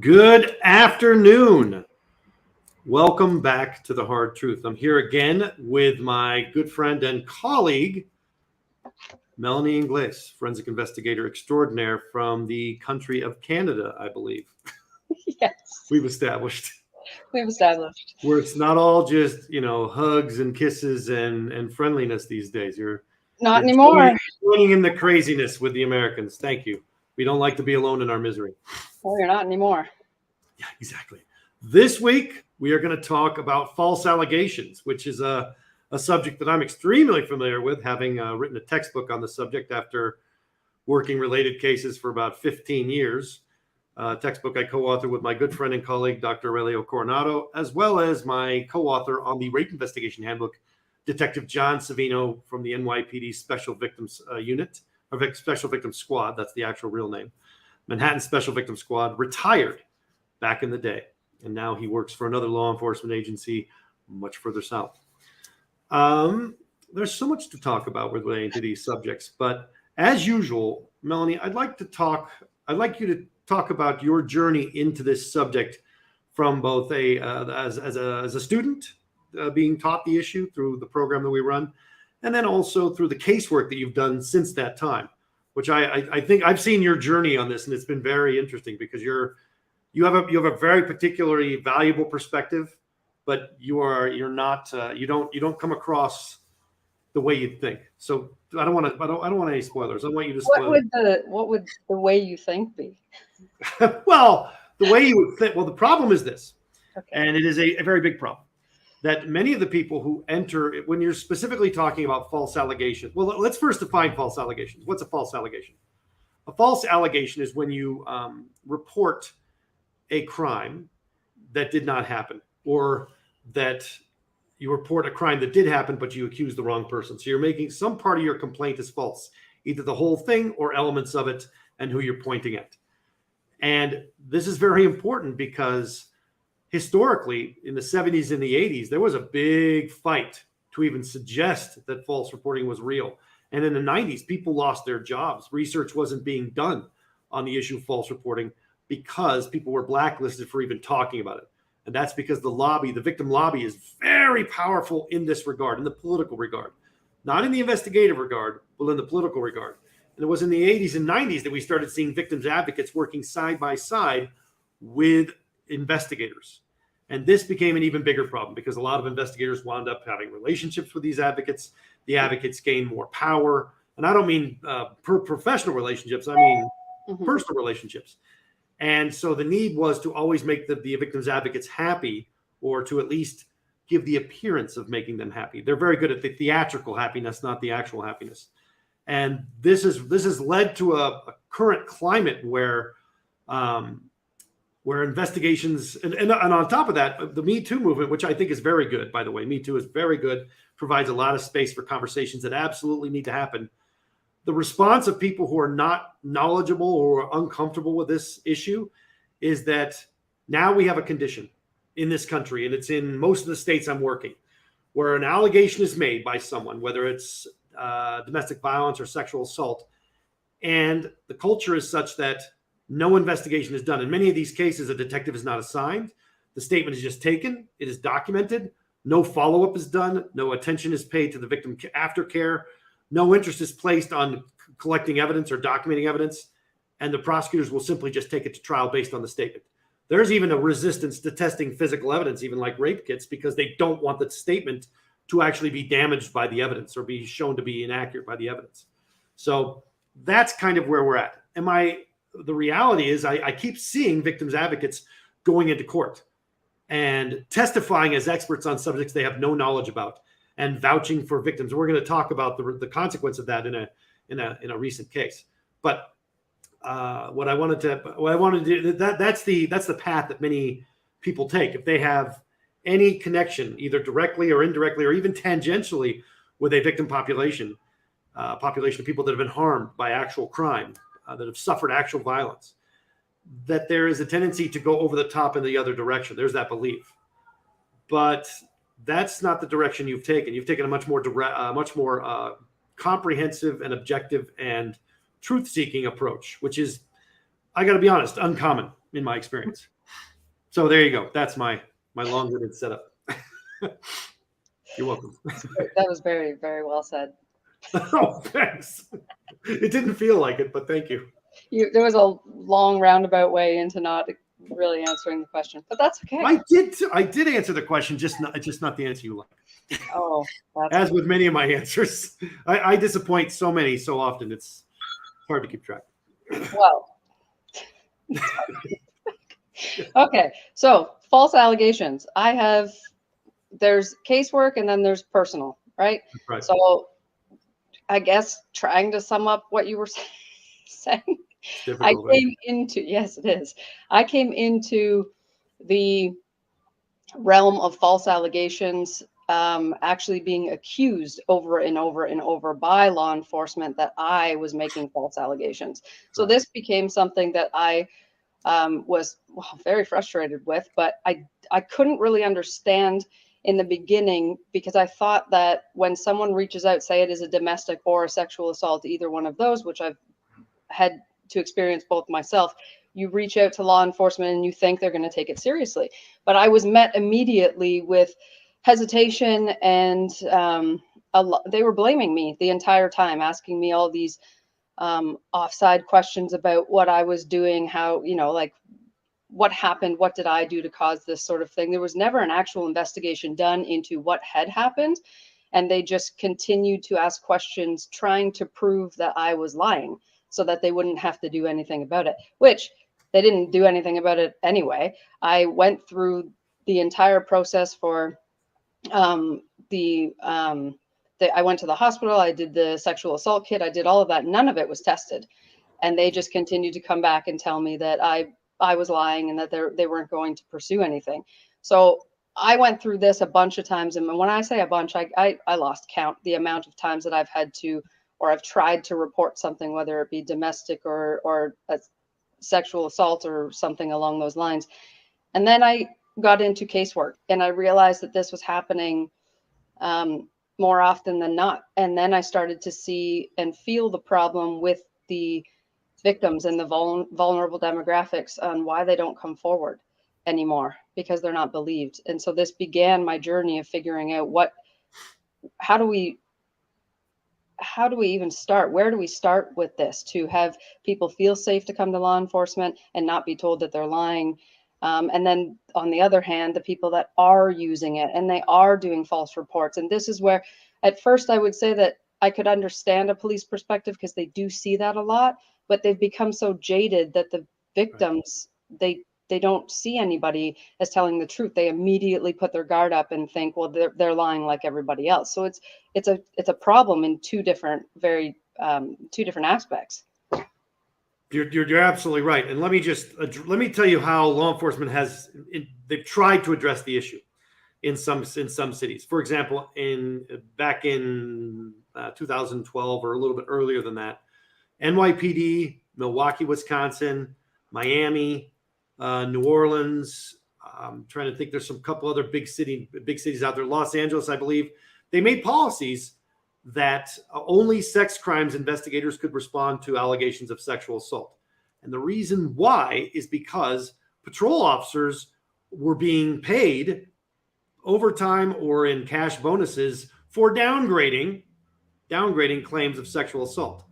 Good afternoon. Welcome back to The Hard Truth. I'm here again with my good friend and colleague, Melanie Inglis, forensic investigator extraordinaire from the country of Canada, I believe. Yes, We've established we've established. where it's not all just, hugs and kisses and friendliness these days. Not You're anymore. joining in the craziness with the Americans. Thank you. We don't like to be alone in our misery. Well, you're not anymore. Yeah, exactly. This week, we are going to talk about false allegations, which is a subject that I'm extremely familiar with, having written a textbook on the subject after working related cases for about 15 years. Textbook I co-authored with my good friend and colleague, Dr. Aurelio Coronado, as well as my co-author on the Rape Investigation Handbook, Detective John Savino from the NYPD Special Victims Unit, or Special Victims Squad, that's the actual real name, Manhattan Special Victims Squad, retired back in the day. And now he works for another law enforcement agency much further south. There's so much to talk about relating to these subjects, but as usual, Melanie, I'd like you to talk about your journey into this subject from both as a student being taught the issue through the program that we run, and then also through the casework that you've done since that time, which I think I've seen your journey on this, and it's been very interesting because you have a very particularly valuable perspective, but you don't come across the way you'd think. So I don't want any spoilers. I want you to spoil. What would the way you think be? Well, the way you would think. Well, the problem is this, Okay. and it is a very big problem, that many of the people who enter, when you're specifically talking about false allegations. Well, let's first define false allegations. What's a false allegation? A false allegation is when you report a crime that did not happen, or that you report a crime that did happen, but you accuse the wrong person. So you're making some part of your complaint is false, either the whole thing or elements of it and who you're pointing at. And this is very important because historically in the 70s and the 80s, there was a big fight to even suggest that false reporting was real. And in the 90s, people lost their jobs. Research wasn't being done on the issue of false reporting because people were blacklisted for even talking about it. And that's because the victim lobby is very powerful in this regard, in the political regard, not in the investigative regard, but in the political regard. And it was in the 80s and 90s that we started seeing victims advocates working side by side with investigators. And this became an even bigger problem because a lot of investigators wound up having relationships with these advocates. The advocates gained more power. And I don't mean professional relationships, I mean personal relationships. And so the need was to always make the victims advocates happy, or to at least give the appearance of making them happy. They're very good at the theatrical happiness, not the actual happiness. And this has led to a current climate where investigations and on top of that, the Me Too movement, which I think is very good, by the way, Me Too is very good, provides a lot of space for conversations that absolutely need to happen. The response of people who are not knowledgeable or uncomfortable with this issue is that now we have a condition in this country, and it's in most of the states I'm working, where an allegation is made by someone, whether it's domestic violence or sexual assault, and the culture is such that no investigation is done. In many of these cases, a detective is not assigned. The statement is just taken. It is documented. No follow-up is done. No attention is paid to the victim aftercare. No interest is placed on collecting evidence or documenting evidence, and the prosecutors will simply just take it to trial based on the statement. There's even a resistance to testing physical evidence, even like rape kits, because they don't want the statement to actually be damaged by the evidence or be shown to be inaccurate by the evidence. So that's kind of where we're at. The reality is I keep seeing victims advocates going into court and testifying as experts on subjects they have no knowledge about, and vouching for victims. We're going to talk about the consequence of that in a recent case. But what I wanted to do, that's the path that many people take. If they have any connection, either directly or indirectly, or even tangentially, with a victim population of people that have been harmed by actual crime, that have suffered actual violence, that there is a tendency to go over the top in the other direction. There's that belief. But that's not the direction you've taken. You've taken a much more comprehensive and objective and truth-seeking approach, which is, I got to be honest, uncommon in my experience. So there you go. That's my long-winded setup. You're welcome. That was very, very well said. Oh, thanks. It didn't feel like it, but thank you. There was a long roundabout way into not really answering the question, but that's okay. I did answer the question, just not the answer you like. Oh, as with many of my answers, I disappoint so many so often. It's hard to keep track. Well, okay. So false allegations. There's casework and then there's personal, right? Right. So I guess trying to sum up what you were saying, yes, it is. I came into the realm of false allegations, actually being accused over and over and over by law enforcement that I was making false allegations. So this became something that I was very frustrated with, but I couldn't really understand in the beginning, because I thought that when someone reaches out, say it is a domestic or a sexual assault, either one of those, which I've had to experience both myself, you reach out to law enforcement and you think they're going to take it seriously. But I was met immediately with hesitation, and they were blaming me the entire time, asking me all these offside questions about what I was doing, how, like, what happened, what did I do to cause this sort of thing. There was never an actual investigation done into what had happened, and they just continued to ask questions trying to prove that I was lying so that they wouldn't have to do anything about it, which they didn't do anything about it anyway. I went through the entire process for I went to the hospital, I did the sexual assault kit, I did all of that. None of it was tested. And they just continued to come back and tell me that I was lying and that they weren't going to pursue anything. So I went through this a bunch of times. And when I say a bunch, I lost count the amount of times that I've had to, or I've tried to report something, whether it be domestic or a sexual assault or something along those lines. And then I got into casework and I realized that this was happening more often than not. And then I started to see and feel the problem with the victims and the vulnerable demographics on why they don't come forward anymore, because they're not believed. And so this began my journey of figuring out how do we even start? Where do we start with this to have people feel safe to come to law enforcement and not be told that they're lying? And then on the other hand, the people that are using it and they are doing false reports. And this is where at first I would say that I could understand a police perspective, because they do see that a lot, but they've become so jaded that the victims, they don't see anybody as telling the truth. They immediately put their guard up and think, well, they're lying like everybody else. So it's a problem in two different aspects. You're absolutely right. And let me tell you how law enforcement they've tried to address the issue in some cities. For example, back in 2012 or a little bit earlier than that, NYPD, Milwaukee, Wisconsin, Miami, New Orleans. I'm trying to think. There's some couple other big cities out there. Los Angeles, I believe. They made policies that only sex crimes investigators could respond to allegations of sexual assault. And the reason why is because patrol officers were being paid overtime or in cash bonuses for downgrading claims of sexual assault.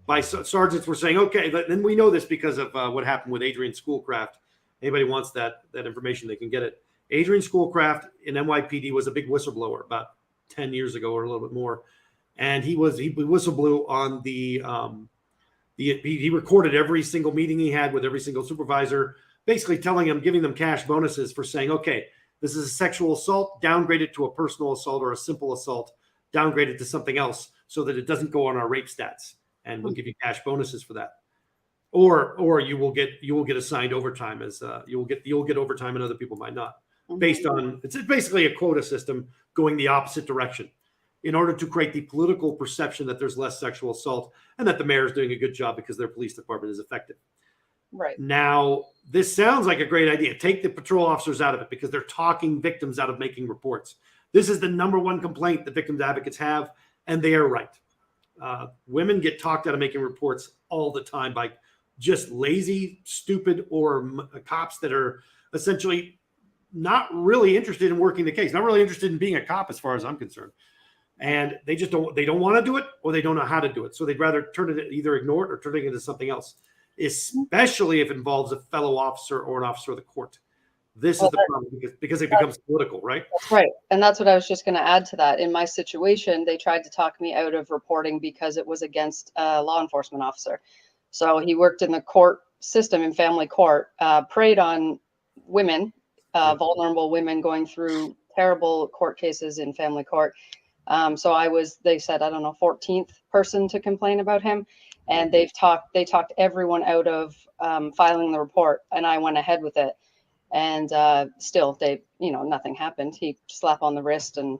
By sergeants were saying, okay, then we know this because of what happened with Adrian Schoolcraft. Anybody wants that information, they can get it. Adrian Schoolcraft in NYPD was a big whistleblower about 10 years ago or a little bit more. And he whistleblew on he recorded every single meeting he had with every single supervisor, basically giving them cash bonuses for saying, okay, this is a sexual assault, downgrade it to a personal assault, or a simple assault, downgrade it to something else so that it doesn't go on our rape stats. And we'll give you cash bonuses for that. Or you will get assigned overtime as you'll get overtime and other people might not. Based on, it's basically a quota system going the opposite direction in order to create the political perception that there's less sexual assault and that the mayor is doing a good job because their police department is effective. Right. Now, this sounds like a great idea. Take the patrol officers out of it because they're talking victims out of making reports. This is the number one complaint that victims advocates have, and they are right. Women get talked out of making reports all the time by just lazy, stupid, or cops that are essentially not really interested in working the case, not really interested in being a cop as far as I'm concerned. And they don't want to do it, or they don't know how to do it. So they'd rather either ignore it or turn it into something else, especially if it involves a fellow officer or an officer of the court. This is the problem because it becomes political, right? That's right. And that's what I was just going to add to that. In my situation, they tried to talk me out of reporting because it was against a law enforcement officer. So he worked in the court system in family court, preyed on women, vulnerable women going through terrible court cases in family court. So I was, they said, I don't know, 14th person to complain about him. And they talked everyone out of filing the report, and I went ahead with it. And still, nothing happened. He slapped on the wrist and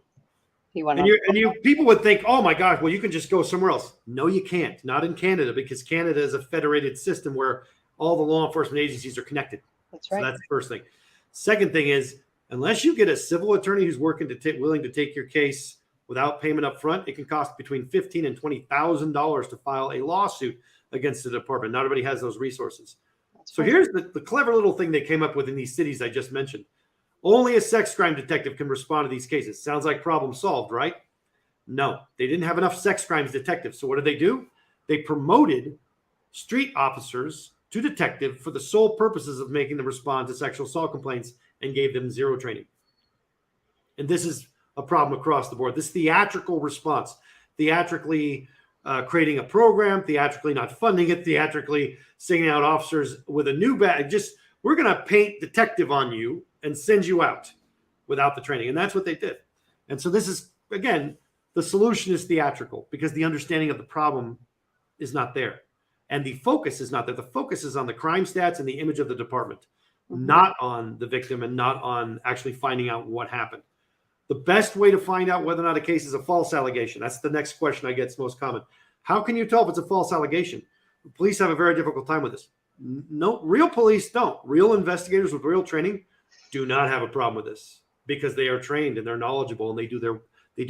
he went. And people would think, oh my gosh, well, you can just go somewhere else. No, you can't. Not in Canada, because Canada is a federated system where all the law enforcement agencies are connected. That's right. So that's the first thing. Second thing is, unless you get a civil attorney who's willing to take your case without payment up front, it can cost between $15,000 and $20,000 to file a lawsuit against the department. Not everybody has those resources. So here's the clever little thing they came up with in these cities I just mentioned. Only a sex crime detective can respond to these cases. Sounds like problem solved, right? No, they didn't have enough sex crimes detectives. So what did they do? They promoted street officers to detective for the sole purposes of making them respond to sexual assault complaints, and gave them zero training. And this is a problem across the board. This theatrical response, theatrically creating a program, theatrically not funding it, theatrically singing out officers with a new badge. We're going to paint detective on you and send you out without the training. And that's what they did. And so this is, again, the solution is theatrical, because the understanding of the problem is not there. And the focus is not there. The focus is on the crime stats and the image of the department, not on the victim and not on actually finding out what happened. The best way to find out whether or not a case is a false allegation, that's the next question I get. It's most common. How can you tell if it's a false allegation? Police have a very difficult time with this. No, real police don't. Real investigators with real training do not have a problem with this, because they are trained and they're knowledgeable and they do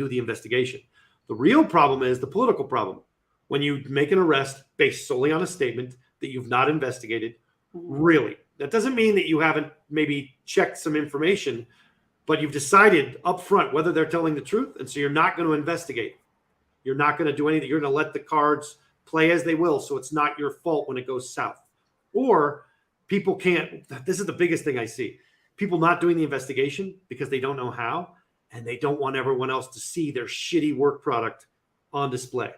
the investigation. The real problem is the political problem. When you make an arrest based solely on a statement that you've not investigated, really, that doesn't mean that you haven't maybe checked some information, but you've decided up front whether they're telling the truth. And so you're not going to investigate. You're not going to do anything. You're going to let the cards play as they will. So it's not your fault when it goes south. Or people can't. This is the biggest thing I see. People not doing the investigation because they don't know how, and they don't want everyone else to see their shitty work product on display.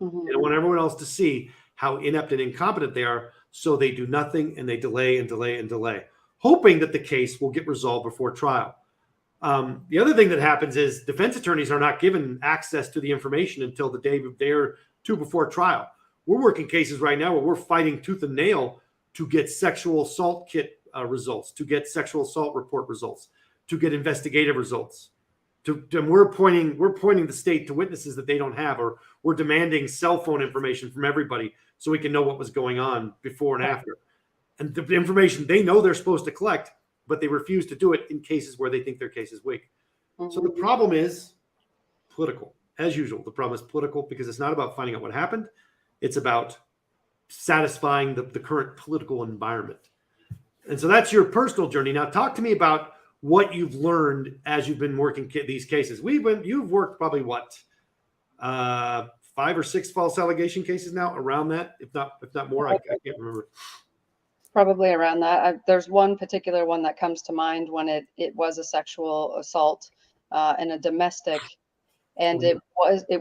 They don't want everyone else to see how inept and incompetent they are. So they do nothing, and they delay and delay and delay, hoping that the case will get resolved before trial. The other thing that happens is defense attorneys are not given access to the information until the day or two before trial. We're working cases right now where we're fighting tooth and nail to get sexual assault kit results, to get sexual assault report results, to get investigative results. And we're pointing the state to witnesses that they don't have, or we're demanding cell phone information from everybody so we can know what was going on before and after. And the information they know they're supposed to collect, but they refuse to do it in cases where they think their case is weak. So the problem is political. As usual, the problem is political because it's not about finding out what happened. It's about satisfying the current political environment. And so that's your personal journey. Now talk to me about what you've learned as you've been working these cases. You've worked probably 5 or 6 false allegation cases now, around that, if not more. I can't remember. Probably around that. There's one particular one that comes to mind when it was a sexual assault and a domestic, and it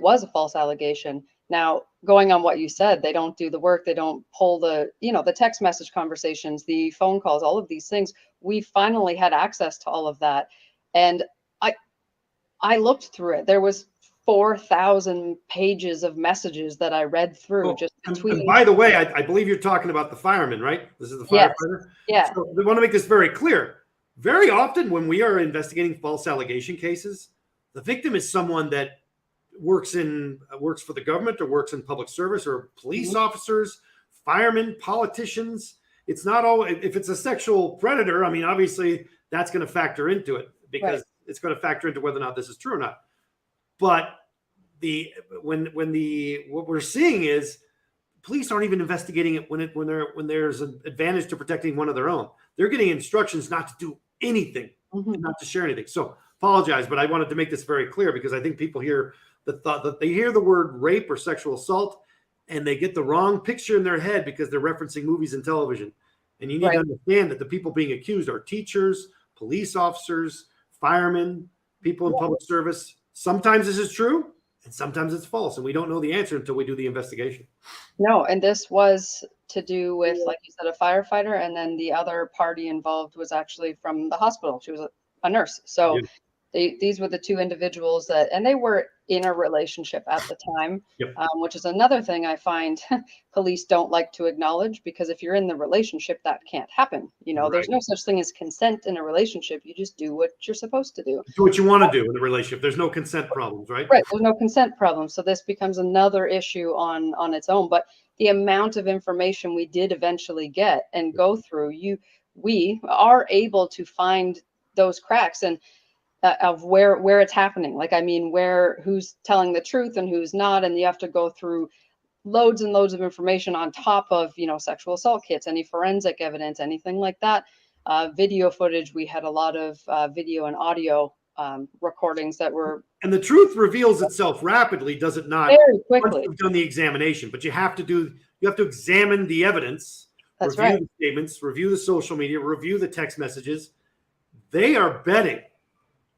was a false allegation. Now, going on what you said, they don't do the work. They don't pull the text message conversations, the phone calls, all of these things. We finally had access to all of that. And I looked through it. There was 4,000 pages of messages that I read through just between. And by the way, I believe you're talking about the fireman, right? This is the firefighter? Yes. Yeah. So we want to make this very clear. Very often when we are investigating false allegation cases, the victim is someone that works for the government or works in public service, or police officers, firemen, politicians. It's not all, if it's a sexual predator, I mean, obviously that's going to factor into it, because it's going to factor into whether or not this is true or not. But what we're seeing is police aren't even investigating it when there's an advantage to protecting one of their own. They're getting instructions not to do anything, Mhm. not to share anything. So apologize, but I wanted to make this very clear because I think people hear the thought that they hear the word rape or sexual assault and they get the wrong picture in their head because they're referencing movies and television. And you need Right. to understand that the people being accused are teachers, police officers, firemen, people in public service. Sometimes this is true and sometimes it's false. And we don't know the answer until we do the investigation. No, and this was to do with, like you said, a firefighter, and then the other party involved was actually from the hospital. She was a nurse. So Yeah. these were the two individuals that, and they were in a relationship at the time, Yep. which is another thing I find police don't like to acknowledge, because if you're in the relationship, that can't happen. You know, there's Right. no such thing as consent in a relationship. You just do what you're supposed to do. Do what you want to do in a relationship. There's no consent problems, right? Right, there's no consent problem, so this becomes another issue on its own. But the amount of information we did eventually get and go through, we are able to find those cracks and of where it's happening. Like, I mean, who's telling the truth and who's not, and you have to go through loads and loads of information on top of, sexual assault kits, any forensic evidence, anything like that. Video footage, we had a lot of video and audio recordings that were And the truth reveals itself rapidly, does it not? very Once quickly. you've done the examination, but you have to examine the evidence, That's review right. the statements, review the social media, review the text messages. They are betting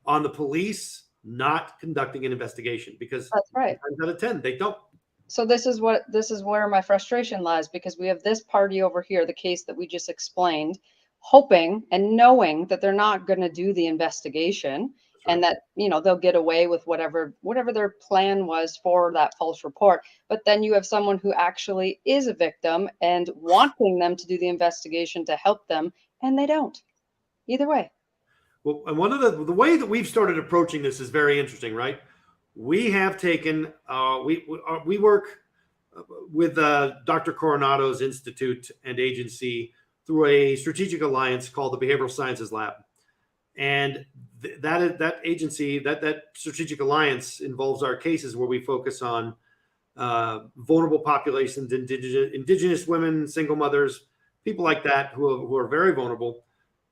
on the police not conducting an investigation because That's right. 9 out of 10, they don't. So this is where my frustration lies, because we have this party over here, the case that we just explained, hoping and knowing that they're not going to do the investigation, Right. and that, they'll get away with whatever their plan was for that false report. But then you have someone who actually is a victim and wanting them to do the investigation to help them, and they don't. Either way. Well, and one of the way that we've started approaching this is very interesting, right? We have taken we work with Dr. Coronado's institute and agency through a strategic alliance called the Behavioral Sciences Lab, and that agency, that strategic alliance involves our cases where we focus on vulnerable populations, indigenous women, single mothers, people like that who are very vulnerable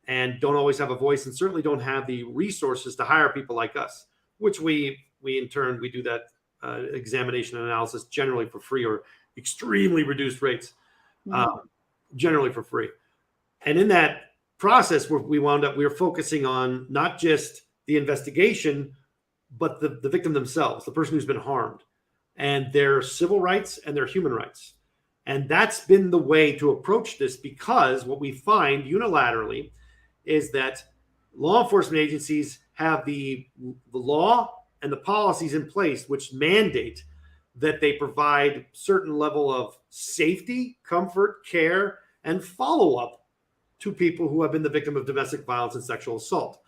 and don't always have a voice, and certainly don't have the resources to hire people like us, which we in turn, we do that examination and analysis generally for free or extremely reduced rates, generally for free. And in that process, we were focusing on not just the investigation, but the victim themselves, the person who's been harmed, and their civil rights and their human rights. And that's been the way to approach this, because what we find unilaterally is that law enforcement agencies have the law and the policies in place which mandate that they provide certain level of safety, comfort, care, and follow-up to people who have been the victim of domestic violence and sexual assault.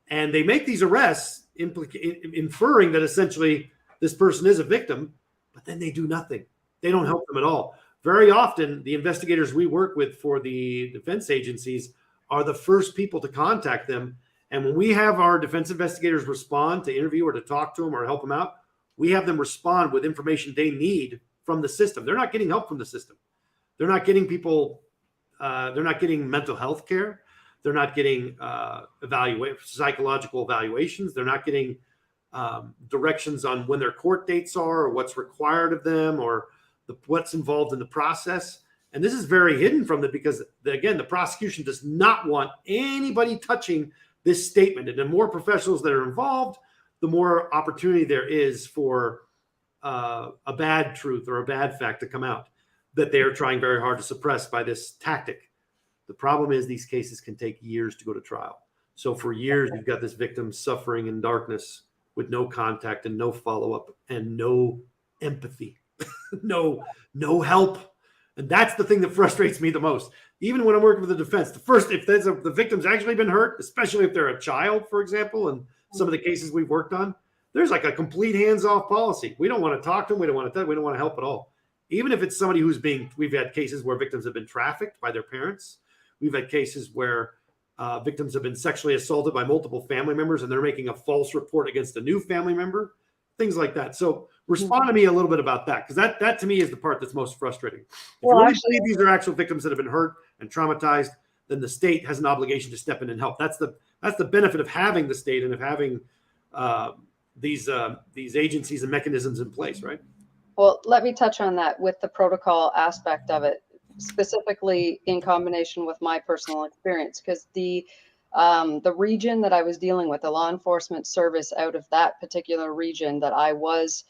And they make these arrests inferring that essentially this person is a victim, but then they do nothing. They don't help them at all. Very often, the investigators we work with for the defense agencies are the first people to contact them. And when we have our defense investigators respond to interview or to talk to them or help them out, we have them respond with information they need from the system. They're not getting help from the system. They're not getting people, they're not getting mental health care. They're not getting psychological evaluations. They're not getting directions on when their court dates are or what's required of them or what's involved in the process. And this is very hidden from them because, again, the prosecution does not want anybody touching this statement. And the more professionals that are involved, the more opportunity there is for a bad truth or a bad fact to come out that they are trying very hard to suppress by this tactic. The problem is these cases can take years to go to trial. So for years, you've got this victim suffering in darkness with no contact and no follow-up and no empathy, no help. And that's the thing that frustrates me the most. Even when I'm working with the defense, if the victim's actually been hurt, especially if they're a child, for example, and some of the cases we've worked on, there's like a complete hands-off policy. We don't want to talk to them. We don't want to help at all. Even if it's somebody we've had cases where victims have been trafficked by their parents. We've had cases where victims have been sexually assaulted by multiple family members and they're making a false report against a new family member. things like that. So respond to me a little bit about that, because that to me is the part that's most frustrating. If Well, you really actually, believe these are actual victims that have been hurt and traumatized, then the state has an obligation to step in and help. That's the benefit of having the state and of having these agencies and mechanisms in place, right? well, let me touch on that with the protocol aspect of it, specifically in combination with my personal experience, because the region that I was dealing with, the law enforcement service out of that particular region that I was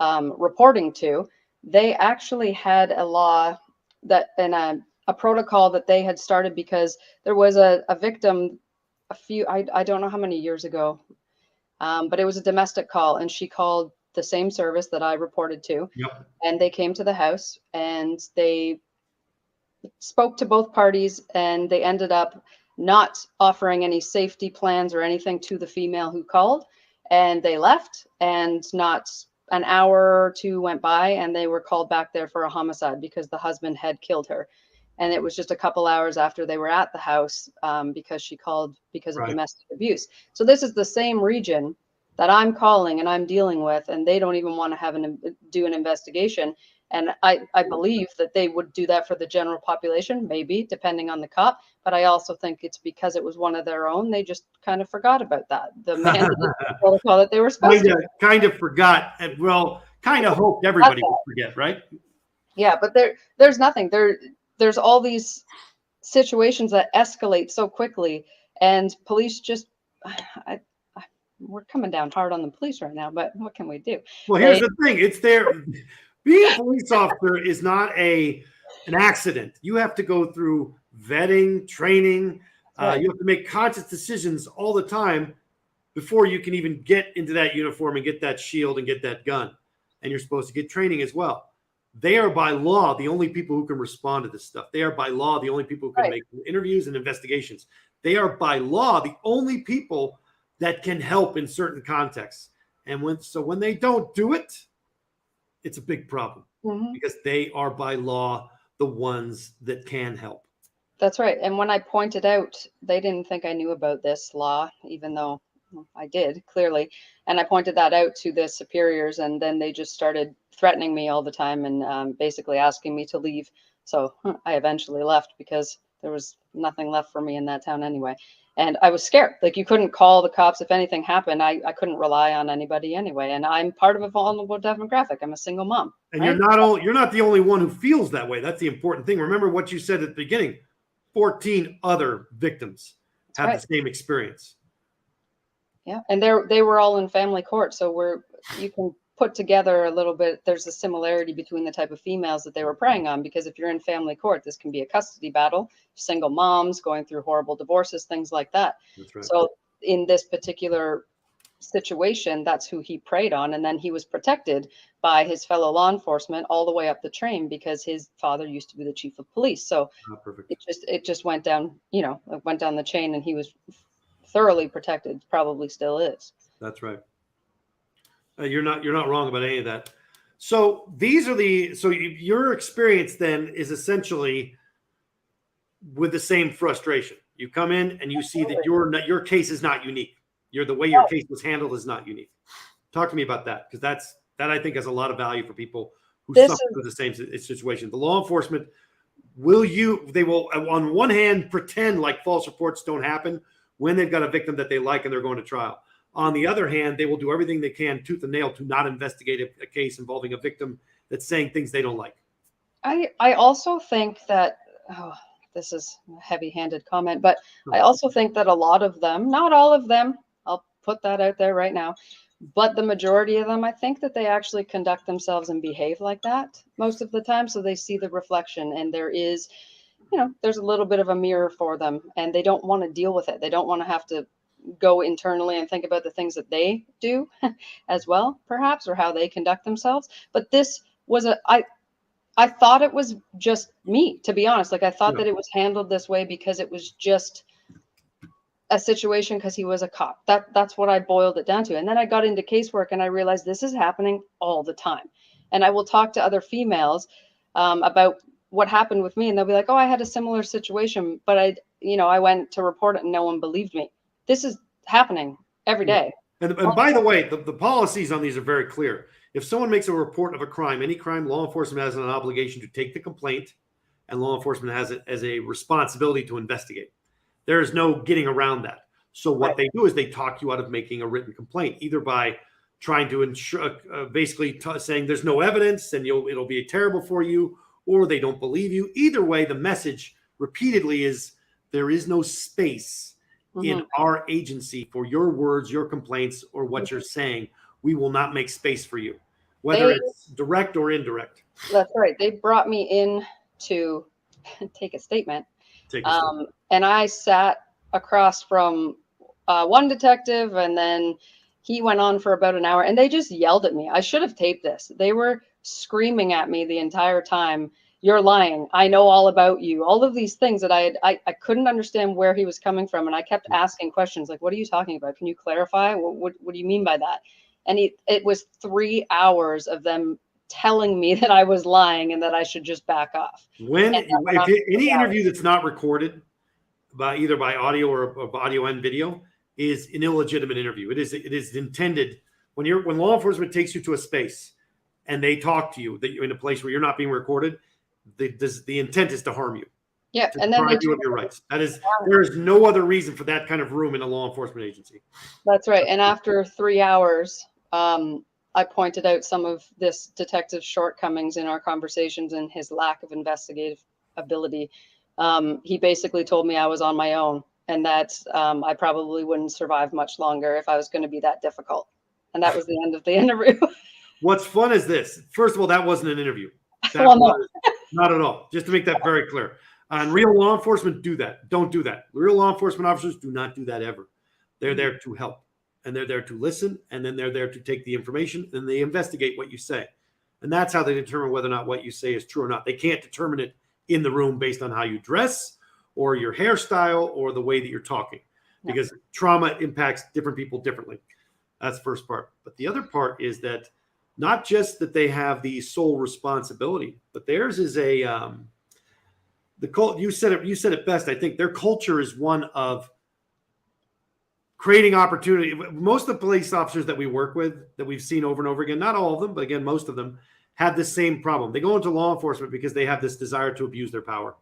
reporting to, they actually had a law that and a protocol that they had started because there was a victim I don't know how many years ago, but it was a domestic call, and she called the same service that I reported to, Yep. and they came to the house and they spoke to both parties, and they ended up not offering any safety plans or anything to the female who called, and they left, and not an hour or two went by and they were called back there for a homicide because the husband had killed her. And it was just a couple hours after they were at the house, because she called because of Right. domestic abuse. So this is the same region that I'm calling and I'm dealing with, and they don't even want to do an investigation. And I believe that they would do that for the general population, maybe depending on the cop. But I also think it's because it was one of their own. They just kind of forgot about that. The mandated protocol that they were supposed to. Kind of forgot. And well, kind of hoped everybody would forget, right? Yeah, but there's nothing. There's all these situations that escalate so quickly, and police just we're coming down hard on the police right now, but what can we do? Well, here's the thing. It's their being a police officer is not an accident. You have to go through vetting, training. Right. You have to make conscious decisions all the time before you can even get into that uniform and get that shield and get that gun. And you're supposed to get training as well. They are by law the only people who can respond to this stuff. They are by law the only people who can make interviews and investigations. They are by law the only people that can help in certain contexts. And when they don't do it, it's a big problem, because they are by law the ones that can help. That's right. And when I pointed out, they didn't think I knew about this law, even though I did clearly. And I pointed that out to the superiors, and then they just started threatening me all the time and basically asking me to leave. So I eventually left because there was nothing left for me in that town anyway. And I was scared. Like, you couldn't call the cops if anything happened. I couldn't rely on anybody anyway. And I'm part of a vulnerable demographic. I'm a single mom. And right? you're not the only one who feels that way. That's the important thing. Remember what you said at the beginning. 14 other victims have the same experience. Yeah, and they were all in family court, so you can put together a little bit. There's a similarity between the type of females that they were preying on, because if you're in family court, this can be a custody battle, single moms going through horrible divorces, things like that. That's right. So in this particular situation, that's who he preyed on, and then he was protected by his fellow law enforcement all the way up the train because his father used to be the chief of police. So it just went down, it went down the chain, and he was thoroughly protected, probably still is. That's right. You're not wrong about any of that. So your experience then is essentially with the same frustration. You come in and you see that your case is not unique. The way your case was handled is not unique. Talk to me about that, because that I think has a lot of value for people who suffer through the same situation. The law enforcement they will on one hand pretend like false reports don't happen when they've got a victim that they like and they're going to trial. On the other hand, they will do everything they can tooth and nail to not investigate a case involving a victim that's saying things they don't like. I also think that, this is a heavy-handed comment, but I also think that a lot of them, not all of them, I'll put that out there right now, but the majority of them, I think that they actually conduct themselves and behave like that most of the time. So they see the reflection, and there is, there's a little bit of a mirror for them, and they don't want to deal with it. They don't want to have to go internally and think about the things that they do as well, perhaps, or how they conduct themselves. But this was I thought it was just me, to be honest. Like, I thought that it was handled this way because it was just a situation because he was a cop. That's what I boiled it down to. And then I got into casework and I realized this is happening all the time. And I will talk to other females about what happened with me, and they'll be like, "Oh, I had a similar situation, but I went to report it and no one believed me." This is happening every day. And by the way, the policies on these are very clear. If someone makes a report of a crime, any crime, law enforcement has an obligation to take the complaint, and law enforcement has it as a responsibility to investigate. There is no getting around that. So what they do is they talk you out of making a written complaint, either by trying to ensure, basically saying there's no evidence and it'll be terrible for you, or they don't believe you. Either way, the message repeatedly is there is no space in our agency for your words, your complaints, or what you're saying. We will not make space for you, whether it's direct or indirect. That's right. They brought me in to take a statement. And I sat across from one detective, and then he went on for about an hour, and they just yelled at me. I should have taped this. They were screaming at me the entire time. You're lying. I know all about you. All of these things that I couldn't understand where he was coming from. And I kept asking questions like, what are you talking about? Can you clarify? What do you mean by that? And it was 3 hours of them telling me that I was lying and that I should just back off. Any interview that's not recorded either by audio or audio and video is an illegitimate interview. It is intended when law enforcement takes you to a space and they talk to you that you're in a place where you're not being recorded. The intent is to harm you. Yeah, and then deprive you of your rights. There is no other reason for that kind of room in a law enforcement agency. That's right. And after 3 hours, I pointed out some of this detective's shortcomings in our conversations and his lack of investigative ability. He basically told me I was on my own and that I probably wouldn't survive much longer if I was going to be that difficult. And that was the end of the interview. What's fun is this. First of all, that wasn't an interview. Not at all. Just to make that very clear. And real law enforcement don't do that. Real law enforcement officers do not do that ever. They're there to help, and they're there to listen, and then they're there to take the information, and they investigate what you say. And that's how they determine whether or not what you say is true or not. They can't determine it in the room based on how you dress or your hairstyle or the way that you're talking, because trauma impacts different people differently. That's the first part. But the other part is that not just that they have the sole responsibility, but theirs is you said it best. I think their culture is one of creating opportunity. Most of the police officers that we work with, that we've seen over and over again, not all of them, but again, most of them have the same problem. They go into law enforcement because they have this desire to abuse their power.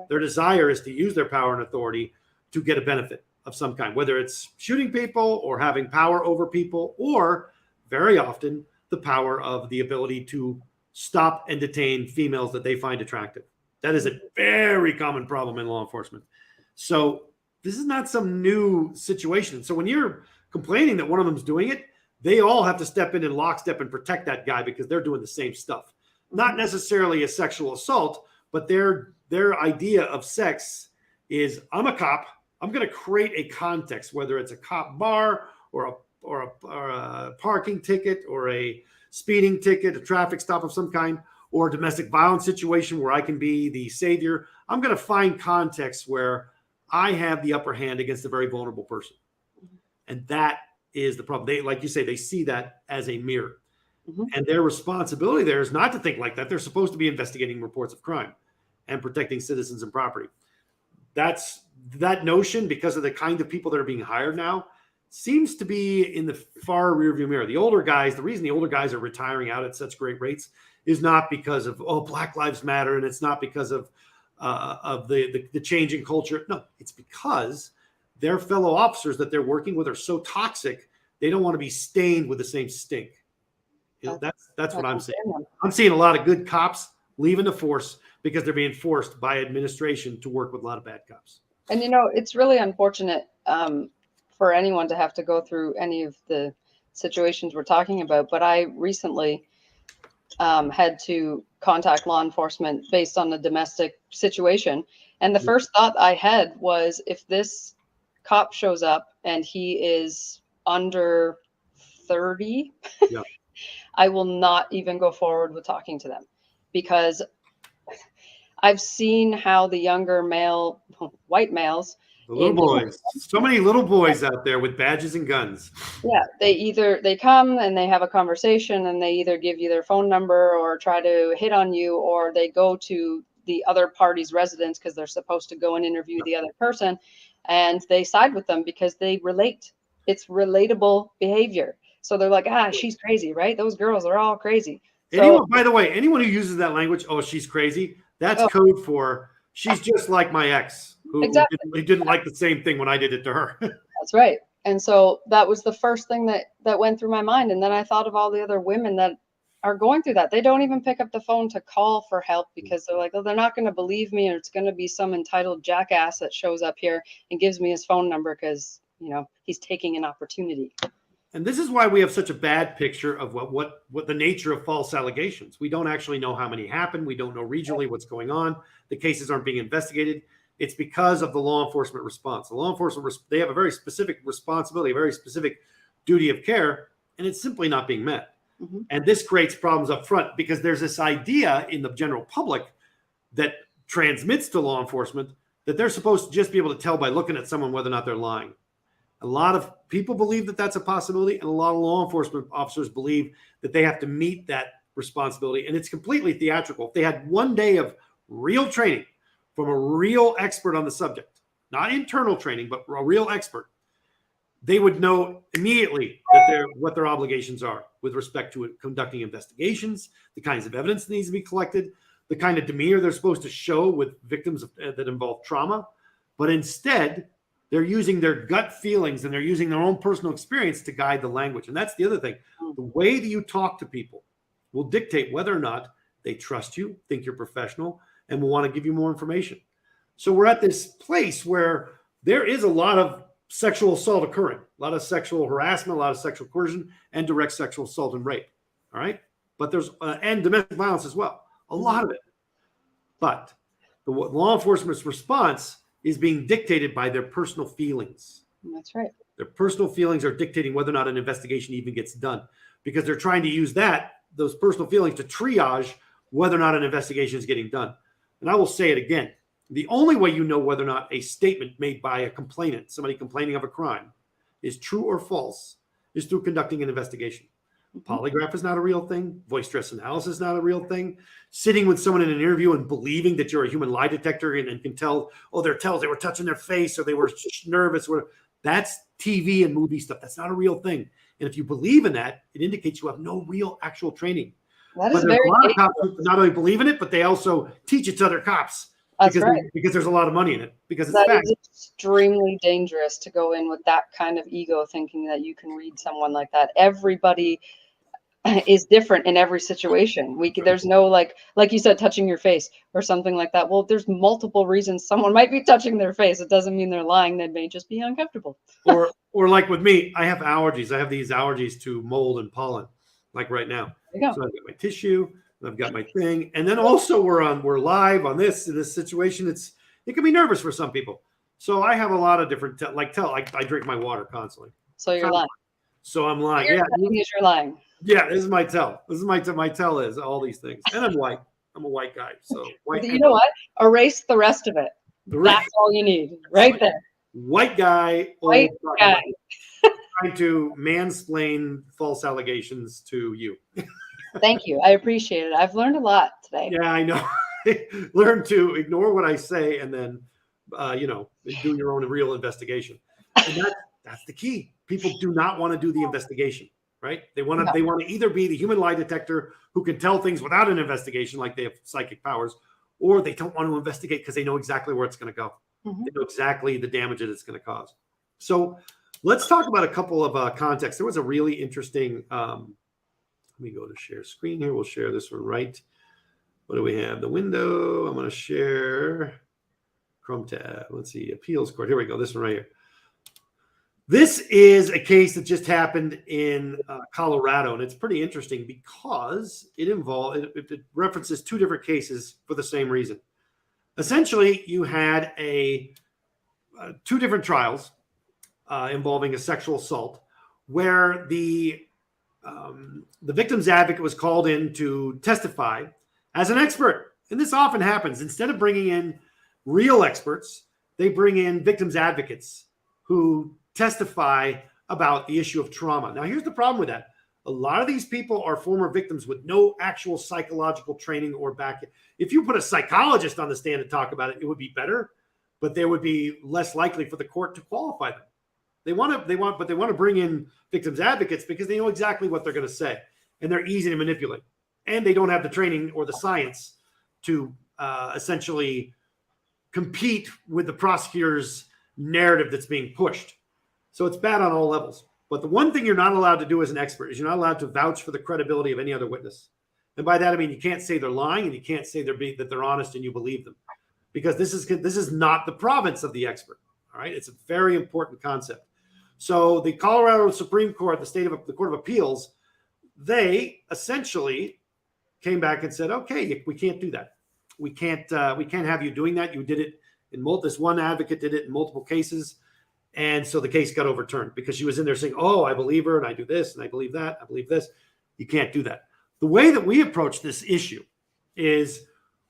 Their desire is to use their power and authority to get a benefit of some kind, whether it's shooting people or having power over people, or very often the power of the ability to stop and detain females that they find attractive. That is a very common problem in law enforcement. So this is not some new situation. So when you're complaining that one of them's doing it, they all have to step in lockstep and protect that guy because they're doing the same stuff. Not necessarily a sexual assault, but their idea of sex is, I'm a cop. I'm going to create a context, whether it's a cop bar or a parking ticket or a speeding ticket, a traffic stop of some kind, or a domestic violence situation where I can be the savior. I'm going to find contexts where I have the upper hand against a very vulnerable person. And that is the problem. They, like you say, they see that as a mirror. And their responsibility there is not to think like that. They're supposed to be investigating reports of crime and protecting citizens and property. That notion, because of the kind of people that are being hired now, seems to be in the far rearview mirror. The older guys, the reason the older guys are retiring out at such great rates is not because of, Black Lives Matter, and it's not because of the change in culture. No, it's because their fellow officers that they're working with are so toxic, they don't want to be stained with the same stink. That's what I'm saying. I'm seeing a lot of good cops leaving the force because they're being forced by administration to work with a lot of bad cops. And, it's really unfortunate for anyone to have to go through any of the situations we're talking about. But I recently had to contact law enforcement based on the domestic situation. And the first thought I had was, if this cop shows up and he is under 30, I will not even go forward with talking to them, because I've seen how the younger white males, the little boys, so many little boys out there with badges and guns. Yeah, they come and they have a conversation, and they either give you their phone number or try to hit on you, or they go to the other party's residence because they're supposed to go and interview the other person, and they side with them because they relate it's relatable behavior. So they're like, she's crazy, right? Those girls are all crazy. Anyone, by the way, anyone who uses that language, oh, she's crazy, that's code for she's just like my ex who didn't like the same thing when I did it to her. That's right. And so that was the first thing that went through my mind. And then I thought of all the other women that are going through that. They don't even pick up the phone to call for help because they're like, oh, they're not going to believe me, or it's going to be some entitled jackass that shows up here and gives me his phone number because, he's taking an opportunity. And this is why we have such a bad picture of what the nature of false allegations. We don't actually know how many happen. We don't know regionally what's going on. The cases aren't being investigated. It's because of the law enforcement response. The law enforcement, they have a very specific responsibility, a very specific duty of care, and it's simply not being met. Mm-hmm. And this creates problems up front because there's this idea in the general public that transmits to law enforcement that they're supposed to just be able to tell by looking at someone whether or not they're lying. A lot of people believe that that's a possibility, and a lot of law enforcement officers believe that they have to meet that responsibility, and it's completely theatrical. If they had one day of real training from a real expert on the subject, not internal training, but a real expert, they would know immediately that what their obligations are with respect to conducting investigations, the kinds of evidence that needs to be collected, the kind of demeanor they're supposed to show with victims that involve trauma. But instead, they're using their gut feelings and they're using their own personal experience to guide the language. And that's the other thing. The way that you talk to people will dictate whether or not they trust you, think you're professional, and will want to give you more information. So we're at this place where there is a lot of sexual assault occurring, a lot of sexual harassment, a lot of sexual coercion, and direct sexual assault and rape. All right. But there's, and domestic violence as well, a lot of it. But the law enforcement's response is being dictated by their personal feelings. That's right. Their personal feelings are dictating whether or not an investigation even gets done, because they're trying to use those personal feelings to triage whether or not an investigation is getting done. And I will say it again. The only way you know whether or not a statement made by a complainant, somebody complaining of a crime, is true or false is through conducting an investigation. Polygraph is not a real thing. Voice stress analysis is not a real thing. Sitting with someone in an interview and believing that you're a human lie detector and can tell, they were touching their face or they were nervous. That's TV and movie stuff. That's not a real thing. And if you believe in that, it indicates you have no real actual training. That is but there's a lot of cops who not only believe in it, but they also teach it to other cops. That's right. Because there's a lot of money in it. Because it's that is extremely dangerous to go in with that kind of ego, thinking that you can read someone like that. Everybody is different in every situation. There's no like you said, touching your face or something like that. Well, there's multiple reasons someone might be touching their face. It doesn't mean they're lying. They may just be uncomfortable. or like with me, I have allergies. I have these allergies to mold and pollen, like right now. So I've got my tissue. I've got my thing, and then also we're live on this in this situation. It can be nervous for some people. So I have a lot of different I drink my water constantly. So you're lying. So I'm lying. You're lying. Yeah, this is my tell. This is my tell is all these things, and I'm white. I'm a white guy. So white. You know what? Erase the rest of it. That's all you need, right there. White guy. White guy. Trying to mansplain false allegations to you. Thank you. I appreciate it. I've learned a lot today. Yeah, I know. Learn to ignore what I say and then, do your own real investigation. And that's the key. People do not want to do the investigation, right? They want to either be the human lie detector who can tell things without an investigation, like they have psychic powers, or they don't want to investigate because they know exactly where it's going to go. Mm-hmm. They know exactly the damage that it's going to cause. So let's talk about a couple of contexts. There was a really interesting. Let me go to share screen here. We'll share this one right. What do we have? The window. I'm going to share Chrome tab. Let's see. Appeals court. Here we go. This one right here. This is a case that just happened in Colorado, and it's pretty interesting because it references two different cases for the same reason. Essentially, you had two different trials involving a sexual assault where the victim's advocate was called in to testify as an expert. And this often happens. Instead of bringing in real experts, they bring in victims advocates who testify about the issue of trauma. Now, here's the problem with that. A lot of these people are former victims with no actual psychological training or back. If you put a psychologist on the stand to talk about it, it would be better, but there would be less likely for the court to qualify them. But they want to bring in victims advocates because they know exactly what they're going to say, and they're easy to manipulate, and they don't have the training or the science to essentially compete with the prosecutor's narrative that's being pushed. So it's bad on all levels. But the one thing you're not allowed to do as an expert is you're not allowed to vouch for the credibility of any other witness. And by that I mean you can't say they're lying, and you can't say that they're honest and you believe them, because this is not the province of the expert. All right, it's a very important concept. So the Colorado Supreme Court, the Court of Appeals, they essentially came back and said, okay, we can't do that. We can't have you doing that. You did it this one advocate did it in multiple cases. And so the case got overturned because she was in there saying, oh, I believe her and I do this and I believe that. I believe this. You can't do that. The way that we approach this issue is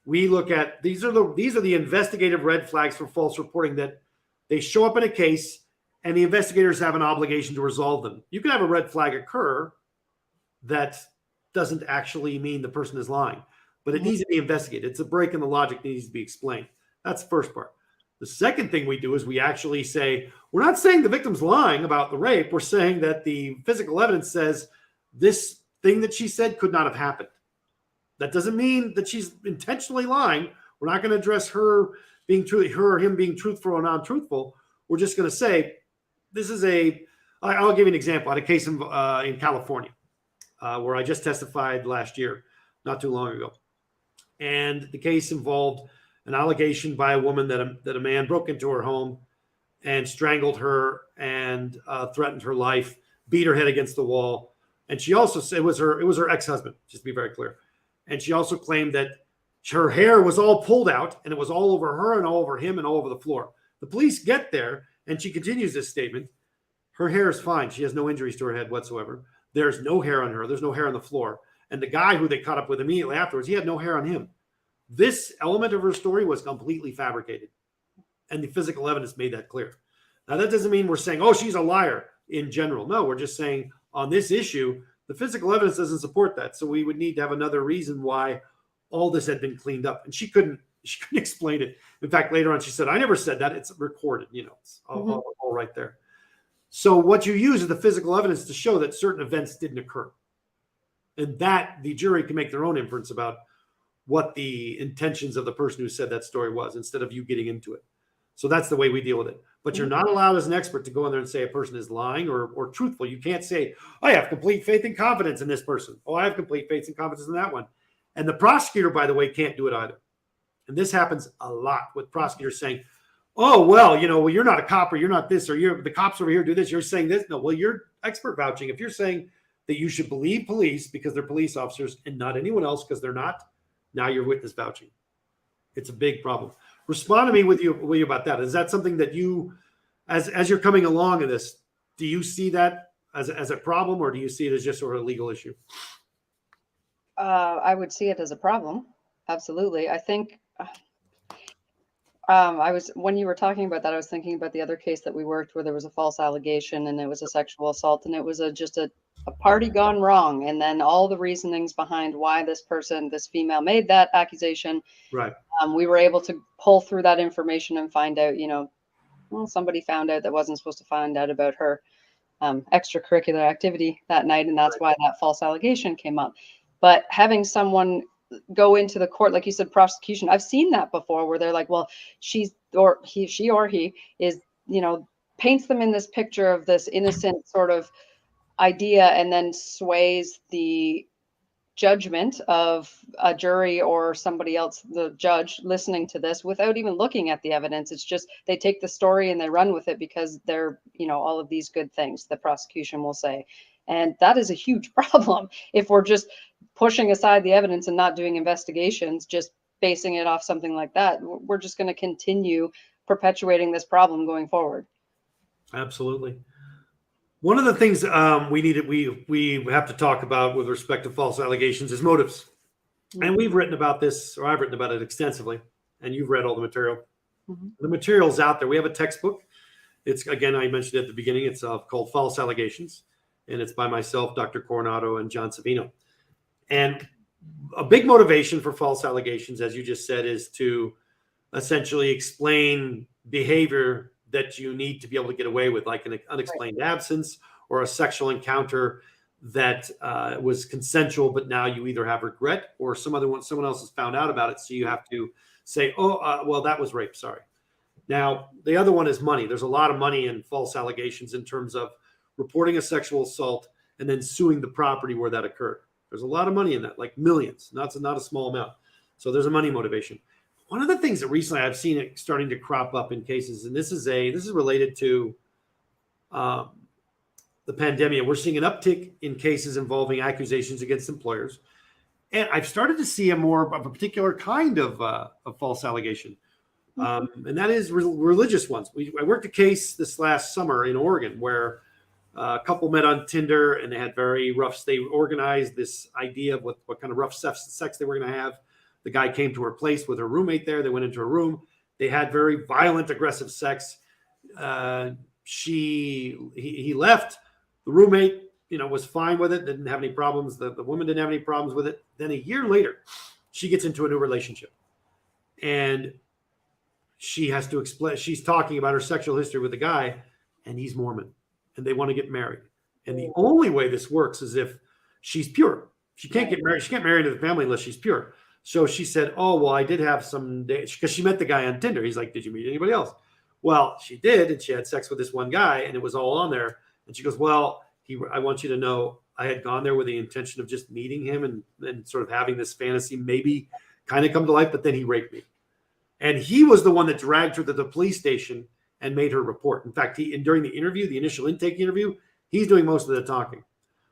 we look at these are the investigative red flags for false reporting that they show up in a case and the investigators have an obligation to resolve them. You can have a red flag occur that doesn't actually mean the person is lying, but it needs to be investigated. It's a break in the logic that needs to be explained. That's the first part. The second thing we do is we actually say, we're not saying the victim's lying about the rape. We're saying that the physical evidence says this thing that she said could not have happened. That doesn't mean that she's intentionally lying. We're not going to address her or him being truthful or non-truthful. We're just going to say, I'll give you an example. I had a case in California where I just testified last year, not too long ago. And the case involved an allegation by a woman that a man broke into her home and strangled her and threatened her life, beat her head against the wall. And she also said it was her ex-husband, just to be very clear. And she also claimed that her hair was all pulled out and it was all over her and all over him and all over the floor. The police get there and she continues this statement. Her hair is fine. She has no injuries to her head whatsoever. There's no hair on her. There's no hair on the floor. And the guy who they caught up with immediately afterwards, he had no hair on him. This element of her story was completely fabricated. And the physical evidence made that clear. Now, that doesn't mean we're saying, oh, she's a liar in general. No, we're just saying on this issue, the physical evidence doesn't support that. So we would need to have another reason why all this had been cleaned up. And she couldn't explain it. In fact, later on, she said, I never said that. It's recorded, it's all right there. So what you use is the physical evidence to show that certain events didn't occur. And that the jury can make their own inference about what the intentions of the person who said that story was instead of you getting into it. So that's the way we deal with it. But you're not allowed as an expert to go in there and say a person is lying or truthful. You can't say, I have complete faith and confidence in this person. Oh, I have complete faith and confidence in that one. And the prosecutor, by the way, can't do it either. And this happens a lot with prosecutors saying, oh, well, you're not a cop or you're not this or the cops over here do this. You're saying this. No, well, you're expert vouching. If you're saying that you should believe police because they're police officers and not anyone else because they're not, now you're witness vouching. It's a big problem. Respond to me with you about that. Is that something that you, as you're coming along in this, do you see that as a problem or do you see it as just sort of a legal issue? I would see it as a problem. Absolutely. I think when you were talking about that, I was thinking about the other case that we worked where there was a false allegation and it was a sexual assault and it was just a party gone wrong. And then all the reasonings behind why this female made that accusation. Right. We were able to pull through that information and find out, somebody found out that wasn't supposed to find out about her extracurricular activity that night. And that's why that false allegation came up. But having someone go into the court, like you said, prosecution, I've seen that before where they're like, well, she is, paints them in this picture of this innocent sort of idea and then sways the judgment of a jury or somebody else, the judge listening to this without even looking at the evidence. It's just they take the story and they run with it because they're, all of these good things the prosecution will say. And that is a huge problem if we're just pushing aside the evidence and not doing investigations, just basing it off something like that. We're just going to continue perpetuating this problem going forward. Absolutely. One of the things we have to talk about with respect to false allegations is motives. Mm-hmm. And we've written about this, or I've written about it extensively, and you've read all the material. Mm-hmm. The material's out there. We have a textbook. It's, again, I mentioned it at the beginning, it's called False Allegations, and it's by myself, Dr. Coronado, and John Savino. And a big motivation for false allegations, as you just said, is to essentially explain behavior that you need to be able to get away with, like an unexplained absence or a sexual encounter that was consensual, but now you either have regret or someone else has found out about it. So you have to say, well, that was rape. Sorry. Now, the other one is money. There's a lot of money in false allegations in terms of reporting a sexual assault and then suing the property where that occurred. There's a lot of money in that, like millions. Not a small amount. So there's a money motivation. One of the things that recently I've seen it starting to crop up in cases, and this is related to the pandemic. We're seeing an uptick in cases involving accusations against employers, and I've started to see a more of a particular kind of false allegation, and that is religious ones. I worked a case this last summer in Oregon where a couple met on Tinder and they had very rough. They organized this idea of what kind of rough sex they were going to have. The guy came to her place with her roommate there. They went into her room. They had very violent, aggressive sex. He left. The roommate, was fine with it. Didn't have any problems. The woman didn't have any problems with it. Then a year later, she gets into a new relationship, and she has to explain. She's talking about her sexual history with the guy, and he's Mormon, and they want to get married. And the only way this works is if she's pure. She can't get married. She can't marry into the family unless she's pure. So she said, "Oh, well, I did have some dates," because she met the guy on Tinder. He's like, "Did you meet anybody else?" Well, she did, and she had sex with this one guy, and it was all on there. And she goes, "Well, I want you to know I had gone there with the intention of just meeting him and sort of having this fantasy maybe kind of come to life, but then he raped me." And he was the one that dragged her to the police station and made her report. In fact, during the interview, the initial intake interview, he's doing most of the talking.